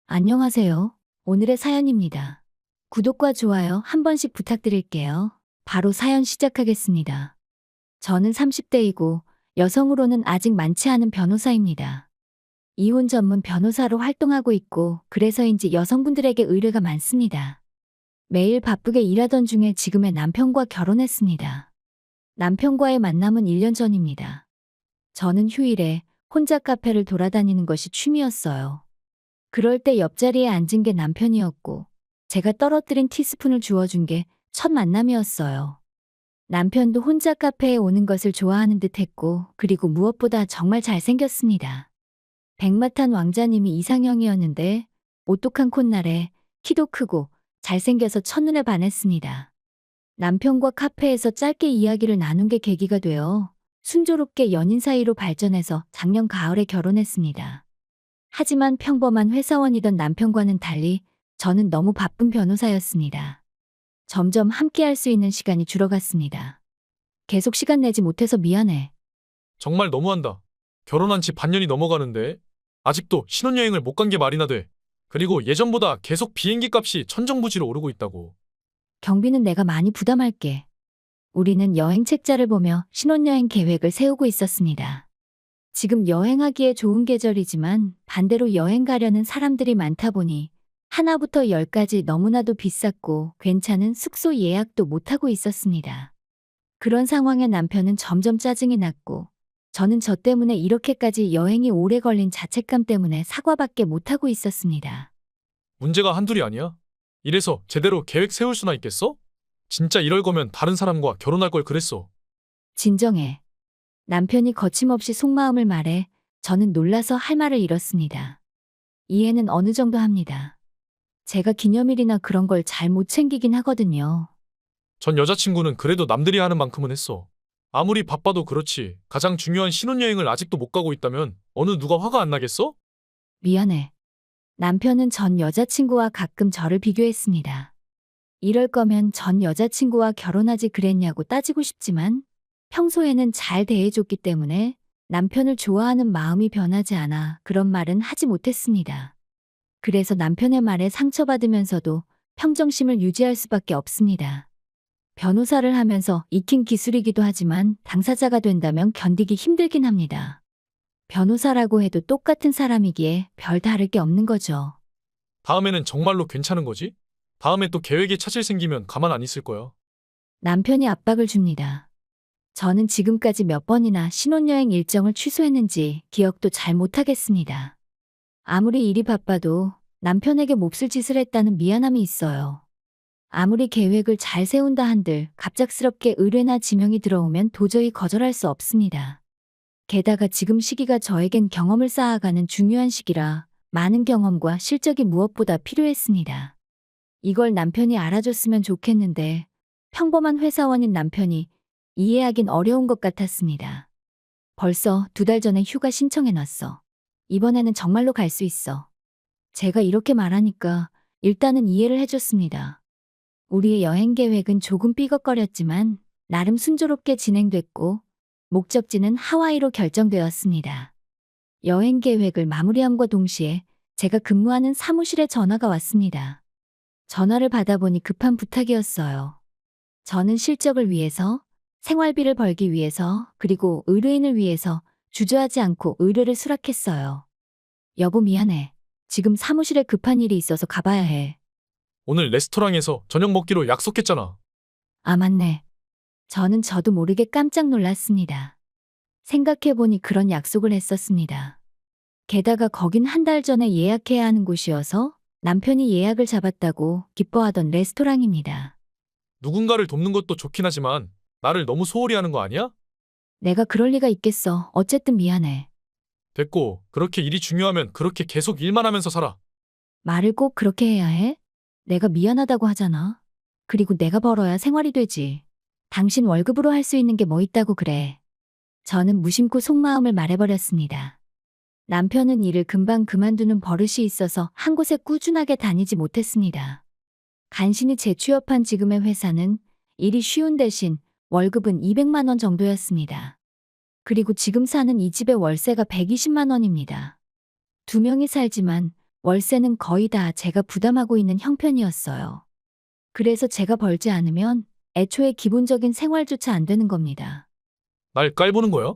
안녕하세요. 오늘의 사연입니다. 구독과 좋아요 한 번씩 부탁드릴게요. 바로 사연 시작하겠습니다. 저는 30대이고 여성으로는 아직 많지 않은 변호사입니다. 이혼 전문 변호사로 활동하고 있고 그래서인지 여성분들에게 의뢰가 많습니다. 매일 바쁘게 일하던 중에 지금의 남편과 결혼했습니다. 남편과의 만남은 1년 전입니다. 저는 휴일에 혼자 카페를 돌아다니는 것이 취미였어요. 그럴 때 옆자리에 앉은 게 남편이었고, 제가 떨어뜨린 티스푼을 주워준 게 첫 만남이었어요. 남편도 혼자 카페에 오는 것을 좋아하는 듯 했고, 그리고 무엇보다 정말 잘생겼습니다. 백마탄 왕자님이 이상형이었는데, 오똑한 콧날에 키도 크고 잘생겨서 첫눈에 반했습니다. 남편과 카페에서 짧게 이야기를 나눈 게 계기가 되어 순조롭게 연인 사이로 발전해서 작년 가을에 결혼했습니다. 하지만 평범한 회사원이던 남편과는 달리 저는 너무 바쁜 변호사였습니다. 점점 함께할 수 있는 시간이 줄어갔습니다. 계속 시간 내지 못해서 미안해. 정말 너무한다. 결혼한 지 반년이 넘어가는데 아직도 신혼여행을 못 간 게 말이나 돼. 그리고 예전보다 계속 비행기 값이 천정부지로 오르고 있다고. 경비는 내가 많이 부담할게. 우리는 여행 책자를 보며 신혼여행 계획을 세우고 있었습니다. 지금 여행하기에 좋은 계절이지만 반대로 여행 가려는 사람들이 많다 보니 하나부터 열까지 너무나도 비쌌고 괜찮은 숙소 예약도 못하고 있었습니다. 그런 상황에 남편은 점점 짜증이 났고 저는 저 때문에 이렇게까지 여행이 오래 걸린 자책감 때문에 사과밖에 못하고 있었습니다. 문제가 한둘이 아니야. 이래서 제대로 계획 세울 수나 있겠어? 진짜 이럴 거면 다른 사람과 결혼할 걸 그랬어. 진정해. 남편이 거침없이 속마음을 말해 저는 놀라서 할 말을 잃었습니다. 이해는 어느 정도 합니다. 제가 기념일이나 그런 걸 잘 못 챙기긴 하거든요. 전 여자친구는 그래도 남들이 하는 만큼은 했어. 아무리 바빠도 그렇지. 가장 중요한 신혼여행을 아직도 못 가고 있다면 어느 누가 화가 안 나겠어? 미안해. 남편은 전 여자친구와 가끔 저를 비교했습니다. 이럴 거면 전 여자친구와 결혼하지 그랬냐고 따지고 싶지만 평소에는 잘 대해줬기 때문에 남편을 좋아하는 마음이 변하지 않아 그런 말은 하지 못했습니다. 그래서 남편의 말에 상처받으면서도 평정심을 유지할 수밖에 없습니다. 변호사를 하면서 익힌 기술이기도 하지만 당사자가 된다면 견디기 힘들긴 합니다. 변호사라고 해도 똑같은 사람이기에 별 다를 게 없는 거죠. 다음에는 정말로 괜찮은 거지? 다음에 또 계획에 차질 생기면 가만 안 있을 거야. 남편이 압박을 줍니다. 저는 지금까지 몇 번이나 신혼여행 일정을 취소했는지 기억도 잘 못하겠습니다. 아무리 일이 바빠도 남편에게 몹쓸 짓을 했다는 미안함이 있어요. 아무리 계획을 잘 세운다 한들 갑작스럽게 의뢰나 지명이 들어오면 도저히 거절할 수 없습니다. 게다가 지금 시기가 저에겐 경험을 쌓아가는 중요한 시기라 많은 경험과 실적이 무엇보다 필요했습니다. 이걸 남편이 알아줬으면 좋겠는데 평범한 회사원인 남편이 이해하긴 어려운 것 같았습니다. 벌써 2달 전에 휴가 신청해놨어. 이번에는 정말로 갈 수 있어. 제가 이렇게 말하니까 일단은 이해를 해줬습니다. 우리의 여행 계획은 조금 삐걱거렸지만 나름 순조롭게 진행됐고 목적지는 하와이로 결정되었습니다. 여행 계획을 마무리함과 동시에 제가 근무하는 사무실에 전화가 왔습니다. 전화를 받아보니 급한 부탁이었어요. 저는 실적을 위해서, 생활비를 벌기 위해서, 그리고 의뢰인을 위해서 주저하지 않고 의뢰를 수락했어요. 여보 미안해. 지금 사무실에 급한 일이 있어서 가봐야 해. 오늘 레스토랑에서 저녁 먹기로 약속했잖아. 아 맞네. 저도 모르게 깜짝 놀랐습니다. 생각해보니 그런 약속을 했었습니다. 게다가 거긴 한 달 전에 예약해야 하는 곳이어서 남편이 예약을 잡았다고 기뻐하던 레스토랑입니다. 누군가를 돕는 것도 좋긴 하지만 나를 너무 소홀히 하는 거 아니야? 내가 그럴 리가 있겠어. 어쨌든 미안해. 됐고, 그렇게 일이 중요하면 그렇게 계속 일만 하면서 살아. 말을 꼭 그렇게 해야 해? 내가 미안하다고 하잖아. 그리고 내가 벌어야 생활이 되지. 당신 월급으로 할 수 있는 게 뭐 있다고 그래. 저는 무심코 속마음을 말해버렸습니다. 남편은 일을 금방 그만두는 버릇이 있어서 한 곳에 꾸준하게 다니지 못했습니다. 간신히 재취업한 지금의 회사는 일이 쉬운 대신 월급은 200만 원 정도였습니다. 그리고 지금 사는 이 집의 월세가 120만 원입니다. 2명이 살지만 월세는 거의 다 제가 부담하고 있는 형편이었어요. 그래서 제가 벌지 않으면 애초에 기본적인 생활조차 안 되는 겁니다. 날 깔보는 거야?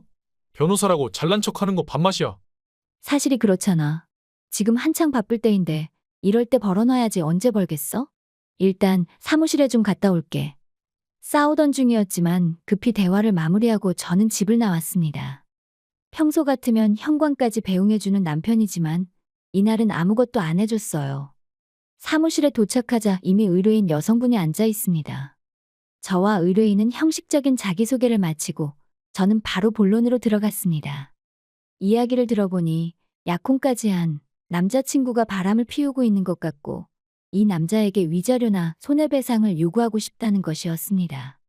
변호사라고 잘난 척하는 거 밥맛이야. 사실이 그렇잖아. 지금 한창 바쁠 때인데 이럴 때 벌어놔야지 언제 벌겠어? 일단 사무실에 좀 갔다 올게. 싸우던 중이었지만 급히 대화를 마무리하고 저는 집을 나왔습니다. 평소 같으면 현관까지 배웅해주는 남편이지만 이날은 아무것도 안 해줬어요. 사무실에 도착하자 이미 의뢰인 여성분이 앉아 있습니다. 저와 의뢰인은 형식적인 자기소개를 마치고 저는 바로 본론으로 들어갔습니다. 이야기를 들어보니 약혼까지 한 남자친구가 바람을 피우고 있는 것 같고 이 남자에게 위자료나 손해배상을 요구하고 싶다는 것이었습니다.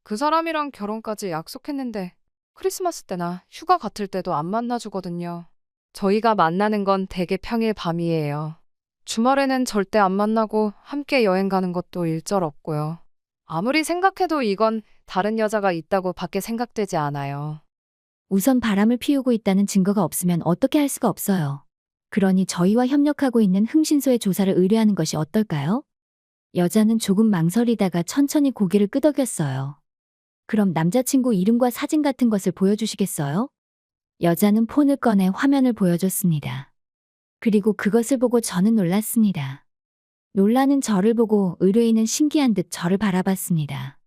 그 사람이랑 결혼까지 약속했는데 크리스마스 때나 휴가 같을 때도 안 만나주거든요. 저희가 만나는 건 대개 평일 밤이에요. 주말에는 절대 안 만나고 함께 여행 가는 것도 일절 없고요. 아무리 생각해도 이건 다른 여자가 있다고 밖에 생각되지 않아요. 우선 바람을 피우고 있다는 증거가 없으면 어떻게 할 수가 없어요. 그러니 저희와 협력하고 있는 흥신소의 조사를 의뢰하는 것이 어떨까요? 여자는 조금 망설이다가 천천히 고개를 끄덕였어요. 그럼 남자친구 이름과 사진 같은 것을 보여주시겠어요? 여자는 폰을 꺼내 화면을 보여줬습니다. 그리고 그것을 보고 저는 놀랐습니다. 놀라는 저를 보고 의뢰인은 신기한 듯 저를 바라봤습니다.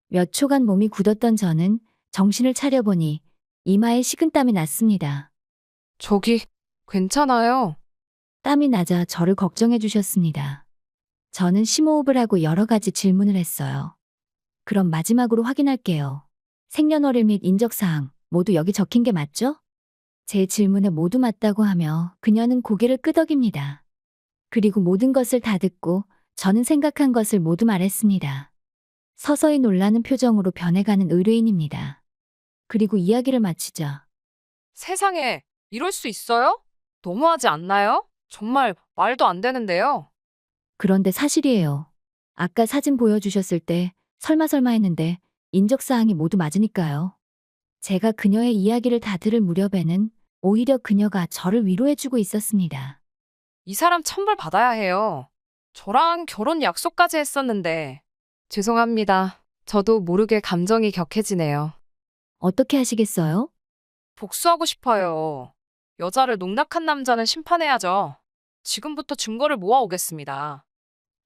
몇 초간 몸이 굳었던 저는 정신을 차려보니 이마에 식은땀이 났습니다. 저기, 괜찮아요. 땀이 나자 저를 걱정해 주셨습니다. 저는 심호흡을 하고 여러 가지 질문을 했어요. 그럼 마지막으로 확인할게요. 생년월일 및 인적사항 모두 여기 적힌 게 맞죠? 제 질문에 모두 맞다고 하며 그녀는 고개를 끄덕입니다. 그리고 모든 것을 다 듣고 저는 생각한 것을 모두 말했습니다. 서서히 놀라는 표정으로 변해가는 의뢰인입니다. 그리고 이야기를 마치자 세상에, 이럴 수 있어요? 너무하지 않나요? 정말 말도 안 되는데요. 그런데 사실이에요. 아까 사진 보여주셨을 때 설마 했는데 인적사항이 모두 맞으니까요. 제가 그녀의 이야기를 다 들을 무렵에는 오히려 그녀가 저를 위로해주고 있었습니다. 이 사람 천벌 받아야 해요. 저랑 결혼 약속까지 했었는데. 죄송합니다. 저도 모르게 감정이 격해지네요. 어떻게 하시겠어요? 복수하고 싶어요. 여자를 농락한 남자는 심판해야죠. 지금부터 증거를 모아오겠습니다.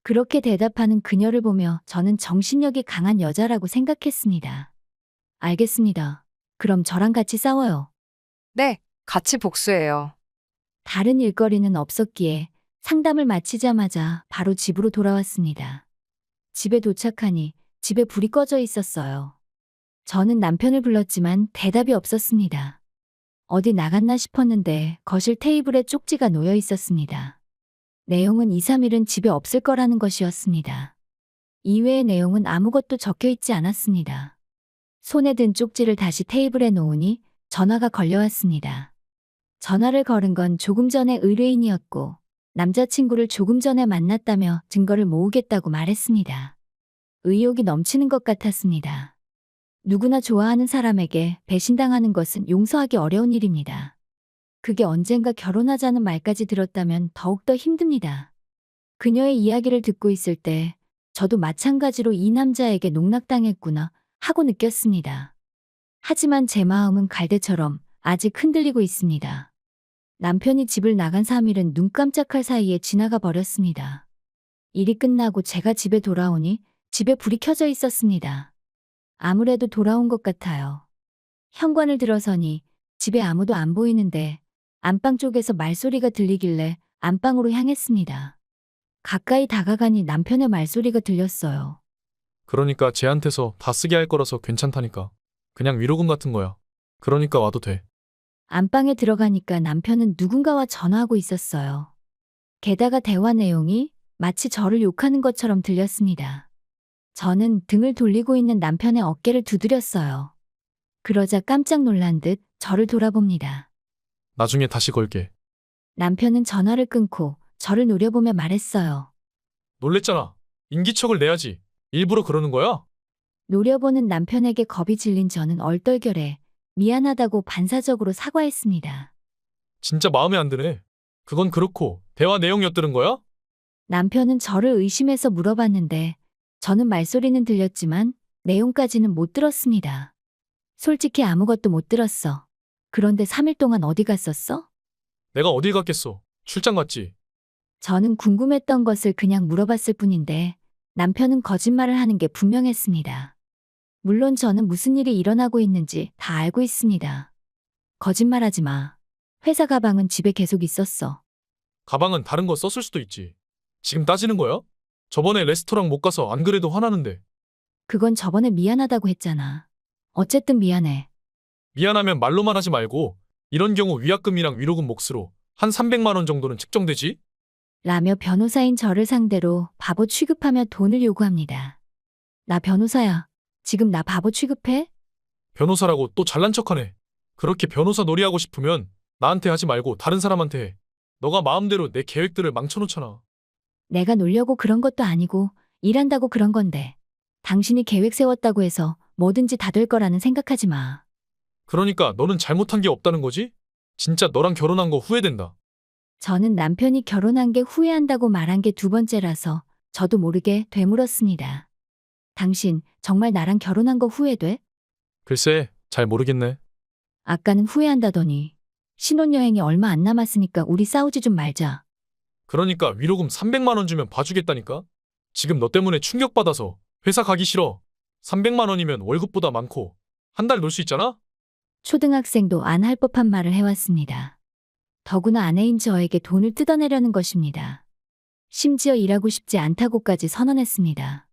그렇게 대답하는 그녀를 보며 저는 정신력이 강한 여자라고 생각했습니다. 알겠습니다. 그럼 저랑 같이 싸워요. 네, 같이 복수해요. 다른 일거리는 없었기에 상담을 마치자마자 바로 집으로 돌아왔습니다. 집에 도착하니 집에 불이 꺼져 있었어요. 저는 남편을 불렀지만 대답이 없었습니다. 어디 나갔나 싶었는데 거실 테이블에 쪽지가 놓여 있었습니다. 내용은 2, 3일은 집에 없을 거라는 것이었습니다. 이외의 내용은 아무것도 적혀 있지 않았습니다. 손에 든 쪽지를 다시 테이블에 놓으니 전화가 걸려왔습니다. 전화를 걸은 건 조금 전에 의뢰인이었고 남자친구를 조금 전에 만났다며 증거를 모으겠다고 말했습니다. 의욕이 넘치는 것 같았습니다. 누구나 좋아하는 사람에게 배신당하는 것은 용서하기 어려운 일입니다. 그게 언젠가 결혼하자는 말까지 들었다면 더욱더 힘듭니다. 그녀의 이야기를 듣고 있을 때 저도 마찬가지로 이 남자에게 농락당했구나 하고 느꼈습니다. 하지만 제 마음은 갈대처럼 아직 흔들리고 있습니다. 남편이 집을 나간 3일은 눈 깜짝할 사이에 지나가 버렸습니다. 일이 끝나고 제가 집에 돌아오니 집에 불이 켜져 있었습니다. 아무래도 돌아온 것 같아요. 현관을 들어서니 집에 아무도 안 보이는데 안방 쪽에서 말소리가 들리길래 안방으로 향했습니다. 가까이 다가가니 남편의 말소리가 들렸어요. 그러니까 쟤한테서 다 쓰게 할 거라서 괜찮다니까. 그냥 위로금 같은 거야. 그러니까 와도 돼. 안방에 들어가니까 남편은 누군가와 전화하고 있었어요. 게다가 대화 내용이 마치 저를 욕하는 것처럼 들렸습니다. 저는 등을 돌리고 있는 남편의 어깨를 두드렸어요. 그러자 깜짝 놀란 듯 저를 돌아봅니다. 나중에 다시 걸게. 남편은 전화를 끊고 저를 노려보며 말했어요. 놀랬잖아. 인기척을 내야지. 일부러 그러는 거야? 노려보는 남편에게 겁이 질린 저는 얼떨결에 미안하다고 반사적으로 사과했습니다. 진짜 마음에 안 드네. 그건 그렇고 대화 내용 엿들은 거야? 남편은 저를 의심해서 물어봤는데 저는 말소리는 들렸지만 내용까지는 못 들었습니다. 솔직히 아무것도 못 들었어. 그런데 3일 동안 어디 갔었어? 내가 어딜 갔겠어. 출장 갔지. 저는 궁금했던 것을 그냥 물어봤을 뿐인데 남편은 거짓말을 하는 게 분명했습니다. 물론 저는 무슨 일이 일어나고 있는지 다 알고 있습니다. 거짓말하지 마. 회사 가방은 집에 계속 있었어. 가방은 다른 거 썼을 수도 있지. 지금 따지는 거야? 저번에 레스토랑 못 가서 안 그래도 화나는데. 그건 저번에 미안하다고 했잖아. 어쨌든 미안해. 미안하면 말로만 하지 말고 이런 경우 위약금이랑 위로금 몫으로 한 300만 원 정도는 측정되지? 라며 변호사인 저를 상대로 바보 취급하며 돈을 요구합니다. 나 변호사야. 지금 나 바보 취급해? 변호사라고 또 잘난 척하네. 그렇게 변호사 놀이하고 싶으면 나한테 하지 말고 다른 사람한테 해. 너가 마음대로 내 계획들을 망쳐놓잖아. 내가 놀려고 그런 것도 아니고 일한다고 그런 건데. 당신이 계획 세웠다고 해서 뭐든지 다 될 거라는 생각하지 마. 그러니까 너는 잘못한 게 없다는 거지? 진짜 너랑 결혼한 거 후회된다. 저는 남편이 결혼한 게 후회한다고 말한 게 두 번째라서 저도 모르게 되물었습니다. 당신 정말 나랑 결혼한 거 후회돼? 글쎄, 잘 모르겠네. 아까는 후회한다더니 신혼여행이 얼마 안 남았으니까 우리 싸우지 좀 말자. 그러니까 위로금 300만 원 주면 봐주겠다니까? 지금 너 때문에 충격받아서 회사 가기 싫어. 300만 원이면 월급보다 많고 한 달 놀 수 있잖아? 초등학생도 안 할 법한 말을 해왔습니다. 더구나 아내인 저에게 돈을 뜯어내려는 것입니다. 심지어 일하고 싶지 않다고까지 선언했습니다.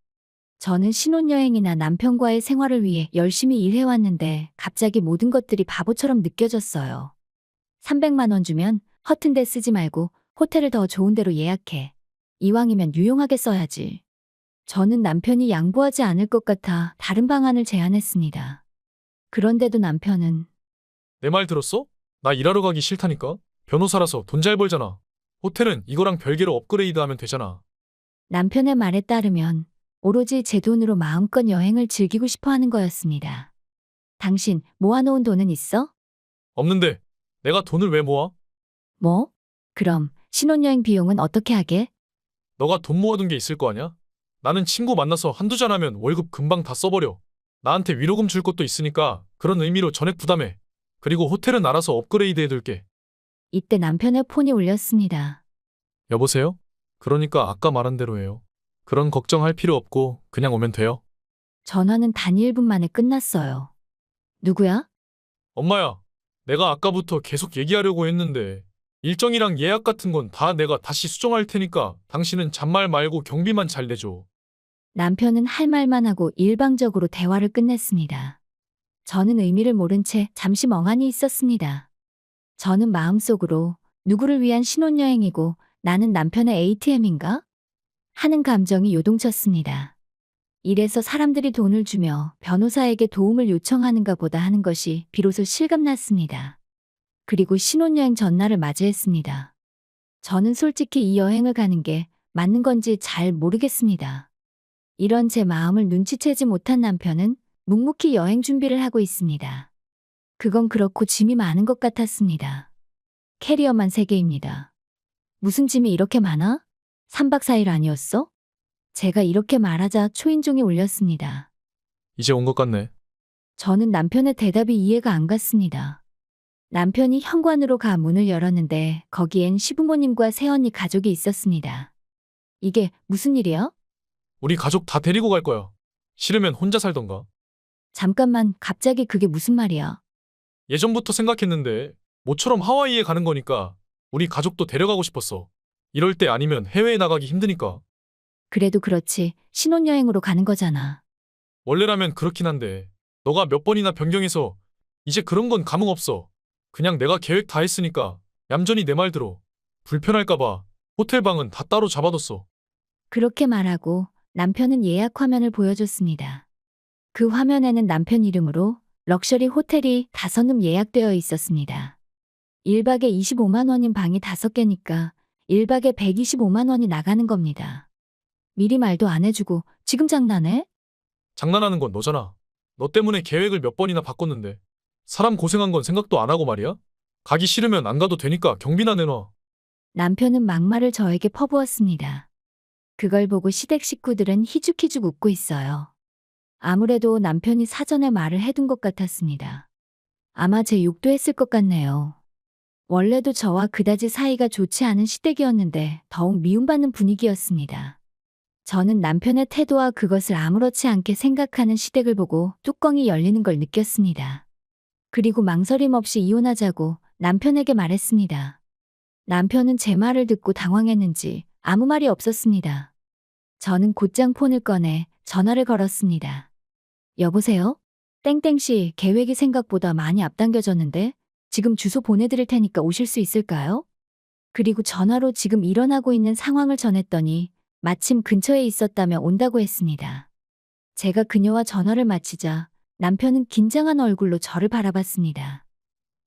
저는 신혼여행이나 남편과의 생활을 위해 열심히 일해왔는데 갑자기 모든 것들이 바보처럼 느껴졌어요. 300만 원 주면 허튼 데 쓰지 말고 호텔을 더 좋은 데로 예약해. 이왕이면 유용하게 써야지. 저는 남편이 양보하지 않을 것 같아 다른 방안을 제안했습니다. 그런데도 남편은 내 말 들었어? 나 일하러 가기 싫다니까? 변호사라서 돈 잘 벌잖아. 호텔은 이거랑 별개로 업그레이드 하면 되잖아. 남편의 말에 따르면 오로지 제 돈으로 마음껏 여행을 즐기고 싶어 하는 거였습니다. 당신 모아놓은 돈은 있어? 없는데 내가 돈을 왜 모아? 뭐? 그럼 신혼여행 비용은 어떻게 하게? 너가 돈 모아둔 게 있을 거 아냐? 나는 친구 만나서 한두 잔 하면 월급 금방 다 써버려. 나한테 위로금 줄 것도 있으니까 그런 의미로 전액 부담해. 그리고 호텔은 알아서 업그레이드 해둘게. 이때 남편의 폰이 울렸습니다. 여보세요? 그러니까 아까 말한 대로 해요. 그런 걱정할 필요 없고 그냥 오면 돼요. 전화는 단 1분 만에 끝났어요. 누구야? 엄마야, 내가 아까부터 계속 얘기하려고 했는데 일정이랑 예약 같은 건 다 내가 다시 수정할 테니까 당신은 잔말 말고 경비만 잘 내줘. 남편은 할 말만 하고 일방적으로 대화를 끝냈습니다. 저는 의미를 모른 채 잠시 멍하니 있었습니다. 저는 마음속으로 누구를 위한 신혼여행이고 나는 남편의 ATM인가? 하는 감정이 요동쳤습니다. 이래서 사람들이 돈을 주며 변호사에게 도움을 요청하는가 보다 하는 것이 비로소 실감났습니다. 그리고 신혼여행 전날을 맞이했습니다. 저는 솔직히 이 여행을 가는 게 맞는 건지 잘 모르겠습니다. 이런 제 마음을 눈치채지 못한 남편은 묵묵히 여행 준비를 하고 있습니다. 그건 그렇고 짐이 많은 것 같았습니다. 캐리어만 3개입니다. 무슨 짐이 이렇게 많아? 3박 4일 아니었어? 제가 이렇게 말하자 초인종이 울렸습니다. 이제 온 것 같네. 저는 남편의 대답이 이해가 안 갔습니다. 남편이 현관으로 가 문을 열었는데 거기엔 시부모님과 새언니 가족이 있었습니다. 이게 무슨 일이야? 우리 가족 다 데리고 갈 거야. 싫으면 혼자 살던가. 잠깐만, 갑자기 그게 무슨 말이야? 예전부터 생각했는데 모처럼 하와이에 가는 거니까 우리 가족도 데려가고 싶었어. 이럴 때 아니면 해외에 나가기 힘드니까. 그래도 그렇지, 신혼여행으로 가는 거잖아. 원래라면 그렇긴 한데 너가 몇 번이나 변경해서 이제 그런 건 감흥 없어. 그냥 내가 계획 다 했으니까 얌전히 내 말 들어. 불편할까 봐 호텔 방은 다 따로 잡아뒀어. 그렇게 말하고 남편은 예약 화면을 보여줬습니다. 그 화면에는 남편 이름으로 럭셔리 호텔이 5놈 예약되어 있었습니다. 1박에 25만 원인 방이 5개니까 1박에 125만 원이 나가는 겁니다. 미리 말도 안 해주고 지금 장난해? 장난하는 건 너잖아. 너 때문에 계획을 몇 번이나 바꿨는데 사람 고생한 건 생각도 안 하고 말이야? 가기 싫으면 안 가도 되니까 경비나 내놔. 남편은 막말을 저에게 퍼부었습니다. 그걸 보고 시댁 식구들은 희죽희죽 웃고 있어요. 아무래도 남편이 사전에 말을 해둔 것 같았습니다. 아마 제 욕도 했을 것 같네요. 원래도 저와 그다지 사이가 좋지 않은 시댁이었는데 더욱 미움받는 분위기였습니다. 저는 남편의 태도와 그것을 아무렇지 않게 생각하는 시댁을 보고 뚜껑이 열리는 걸 느꼈습니다. 그리고 망설임 없이 이혼하자고 남편에게 말했습니다. 남편은 제 말을 듣고 당황했는지 아무 말이 없었습니다. 저는 곧장 폰을 꺼내 전화를 걸었습니다. 여보세요? 땡땡씨, 계획이 생각보다 많이 앞당겨졌는데 지금 주소 보내드릴 테니까 오실 수 있을까요? 그리고 전화로 지금 일어나고 있는 상황을 전했더니 마침 근처에 있었다며 온다고 했습니다. 제가 그녀와 전화를 마치자 남편은 긴장한 얼굴로 저를 바라봤습니다.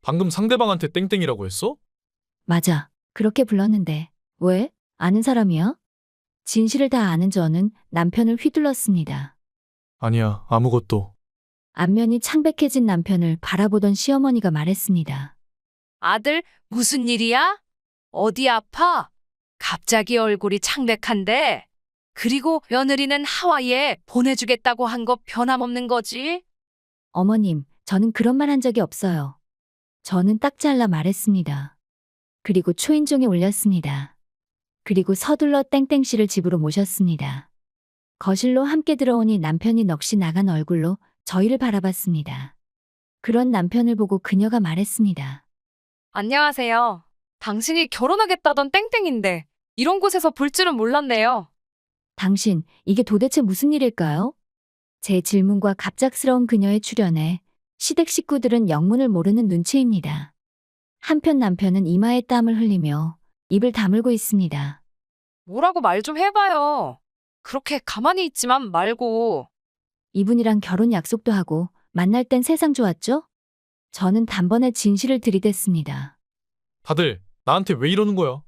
방금 상대방한테 땡땡이라고 했어? 맞아. 그렇게 불렀는데. 왜? 아는 사람이야? 진실을 다 아는 저는 남편을 휘둘렀습니다. 아니야, 아무것도. 안면이 창백해진 남편을 바라보던 시어머니가 말했습니다. 아들, 무슨 일이야? 어디 아파? 갑자기 얼굴이 창백한데. 그리고 며느리는 하와이에 보내주겠다고 한 거 변함없는 거지? 어머님, 저는 그런 말 한 적이 없어요. 저는 딱 잘라 말했습니다. 그리고 초인종에 올렸습니다. 그리고 서둘러 땡땡씨를 집으로 모셨습니다. 거실로 함께 들어오니 남편이 넋이 나간 얼굴로 저희를 바라봤습니다. 그런 남편을 보고 그녀가 말했습니다. 안녕하세요. 당신이 결혼하겠다던 땡땡인데 이런 곳에서 볼 줄은 몰랐네요. 당신, 이게 도대체 무슨 일일까요? 제 질문과 갑작스러운 그녀의 출연에 시댁 식구들은 영문을 모르는 눈치입니다. 한편 남편은 이마에 땀을 흘리며 입을 다물고 있습니다. 뭐라고 말 좀 해봐요. 그렇게 가만히 있지만 말고. 이분이랑 결혼 약속도 하고 만날 땐 세상 좋았죠? 저는 단번에 진실을 들이댔습니다. 다들 나한테 왜 이러는 거야?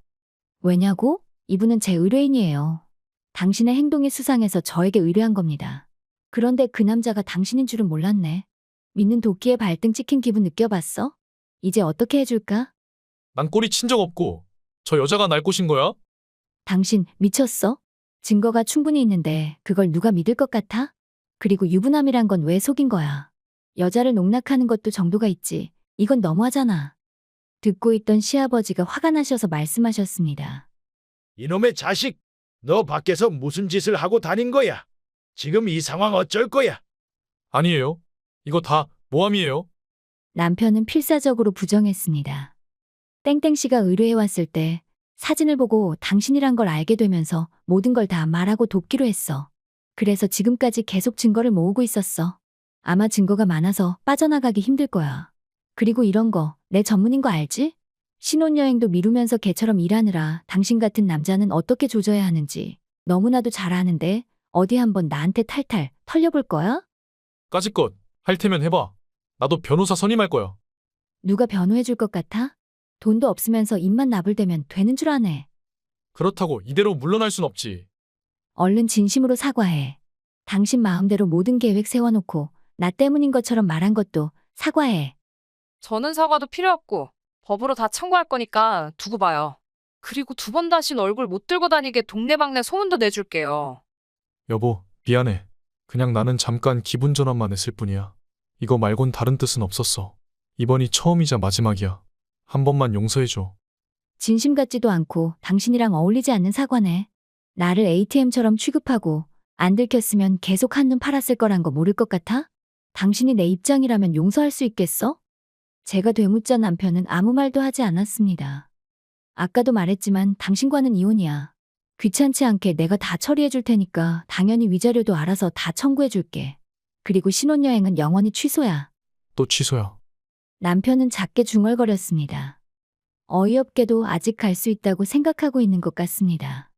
왜냐고? 이분은 제 의뢰인이에요. 당신의 행동이 수상해서 저에게 의뢰한 겁니다. 그런데 그 남자가 당신인 줄은 몰랐네. 믿는 도끼에 발등 찍힌 기분 느껴봤어? 이제 어떻게 해줄까? 난 꼬리 친 적 없고 저 여자가 날 꼬신 거야? 당신 미쳤어? 증거가 충분히 있는데 그걸 누가 믿을 것 같아? 그리고 유부남이란 건 왜 속인 거야? 여자를 농락하는 것도 정도가 있지. 이건 너무하잖아. 듣고 있던 시아버지가 화가 나셔서 말씀하셨습니다. 이놈의 자식, 너 밖에서 무슨 짓을 하고 다닌 거야? 지금 이 상황 어쩔 거야? 아니에요. 이거 다 모함이에요. 남편은 필사적으로 부정했습니다. 땡땡씨가 의뢰해 왔을 때 사진을 보고 당신이란 걸 알게 되면서 모든 걸 다 말하고 돕기로 했어. 그래서 지금까지 계속 증거를 모으고 있었어. 아마 증거가 많아서 빠져나가기 힘들 거야. 그리고 이런 거 내 전문인 거 알지? 신혼여행도 미루면서 개처럼 일하느라 당신 같은 남자는 어떻게 조져야 하는지 너무나도 잘 아는데 어디 한번 나한테 탈탈 털려볼 거야? 까짓것 할 테면 해봐. 나도 변호사 선임할 거야. 누가 변호해 줄 것 같아? 돈도 없으면서 입만 나불대면 되는 줄 아네. 그렇다고 이대로 물러날 순 없지. 얼른 진심으로 사과해. 당신 마음대로 모든 계획 세워놓고 나 때문인 것처럼 말한 것도 사과해. 저는 사과도 필요 없고 법으로 다 청구할 거니까 두고 봐요. 그리고 두 번 다신 얼굴 못 들고 다니게 동네방네 소문도 내줄게요. 여보, 미안해. 그냥 나는 잠깐 기분 전환만 했을 뿐이야. 이거 말곤 다른 뜻은 없었어. 이번이 처음이자 마지막이야. 한 번만 용서해줘. 진심 같지도 않고 당신이랑 어울리지 않는 사과네. 나를 ATM처럼 취급하고 안 들켰으면 계속 한눈 팔았을 거란 거 모를 것 같아? 당신이 내 입장이라면 용서할 수 있겠어? 제가 되묻자 남편은 아무 말도 하지 않았습니다. 아까도 말했지만 당신과는 이혼이야. 귀찮지 않게 내가 다 처리해 줄 테니까 당연히 위자료도 알아서 다 청구해 줄게. 그리고 신혼여행은 영원히 취소야. 또 취소야. 남편은 작게 중얼거렸습니다. 어이없게도 아직 갈 수 있다고 생각하고 있는 것 같습니다.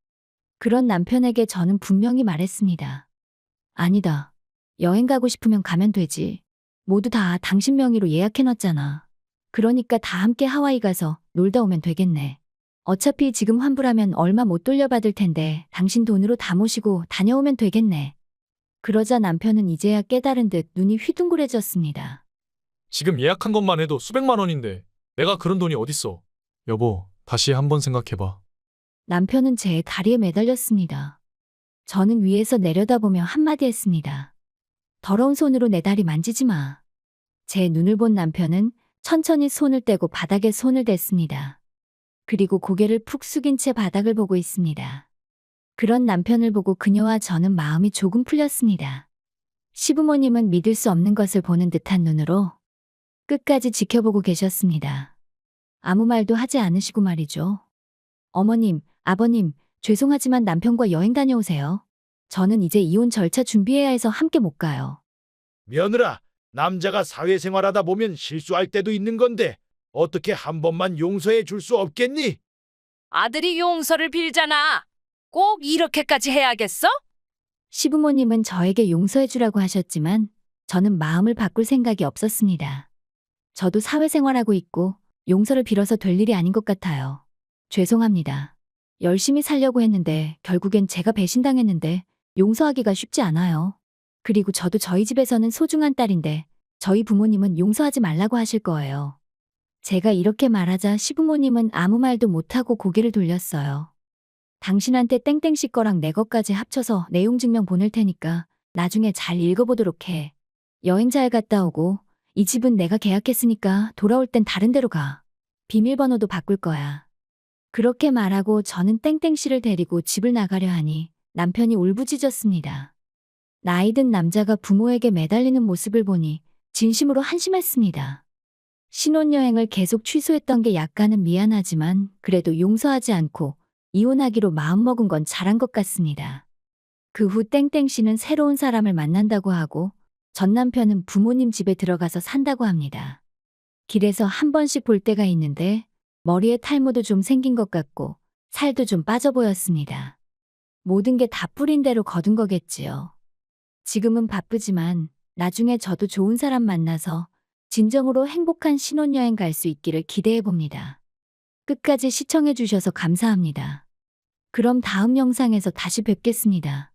그런 남편에게 저는 분명히 말했습니다. 아니다. 여행 가고 싶으면 가면 되지. 모두 다 당신 명의로 예약해놨잖아. 그러니까 다 함께 하와이 가서 놀다 오면 되겠네. 어차피 지금 환불하면 얼마 못 돌려받을 텐데 당신 돈으로 다 모시고 다녀오면 되겠네. 그러자 남편은 이제야 깨달은 듯 눈이 휘둥그레졌습니다. 지금 예약한 것만 해도 수백만 원인데 내가 그런 돈이 어딨어. 여보, 다시 한번 생각해봐. 남편은 제 다리에 매달렸습니다. 저는 위에서 내려다보며 한마디 했습니다. 더러운 손으로 내 다리 만지지 마. 제 눈을 본 남편은 천천히 손을 떼고 바닥에 손을 댔습니다. 그리고 고개를 푹 숙인 채 바닥을 보고 있습니다. 그런 남편을 보고 그녀와 저는 마음이 조금 풀렸습니다. 시부모님은 믿을 수 없는 것을 보는 듯한 눈으로 끝까지 지켜보고 계셨습니다. 아무 말도 하지 않으시고 말이죠. 어머님, 아버님, 죄송하지만 남편과 여행 다녀오세요. 저는 이제 이혼 절차 준비해야 해서 함께 못 가요. 며느라, 남자가 사회생활하다 보면 실수할 때도 있는 건데 어떻게 한 번만 용서해 줄 수 없겠니? 아들이 용서를 빌잖아. 꼭 이렇게까지 해야겠어? 시부모님은 저에게 용서해주라고 하셨지만 저는 마음을 바꿀 생각이 없었습니다. 저도 사회생활하고 있고 용서를 빌어서 될 일이 아닌 것 같아요. 죄송합니다. 열심히 살려고 했는데 결국엔 제가 배신당했는데 용서하기가 쉽지 않아요. 그리고 저도 저희 집에서는 소중한 딸인데 저희 부모님은 용서하지 말라고 하실 거예요. 제가 이렇게 말하자 시부모님은 아무 말도 못하고 고개를 돌렸어요. 당신한테 땡땡씨 거랑 내 것까지 합쳐서 내용 증명 보낼 테니까 나중에 잘 읽어보도록 해. 여행 잘 갔다 오고 이 집은 내가 계약했으니까 돌아올 땐 다른 데로 가. 비밀번호도 바꿀 거야. 그렇게 말하고 저는 땡땡씨를 데리고 집을 나가려 하니 남편이 울부짖었습니다. 나이든 남자가 부모에게 매달리는 모습을 보니 진심으로 한심했습니다. 신혼여행을 계속 취소했던 게 약간은 미안하지만 그래도 용서하지 않고 이혼하기로 마음먹은 건 잘한 것 같습니다. 그 후 땡땡씨는 새로운 사람을 만난다고 하고 전 남편은 부모님 집에 들어가서 산다고 합니다. 길에서 한 번씩 볼 때가 있는데 머리에 탈모도 좀 생긴 것 같고 살도 좀 빠져 보였습니다. 모든 게 다 뿌린 대로 거둔 거겠지요. 지금은 바쁘지만 나중에 저도 좋은 사람 만나서 진정으로 행복한 신혼여행 갈 수 있기를 기대해 봅니다. 끝까지 시청해 주셔서 감사합니다. 그럼 다음 영상에서 다시 뵙겠습니다.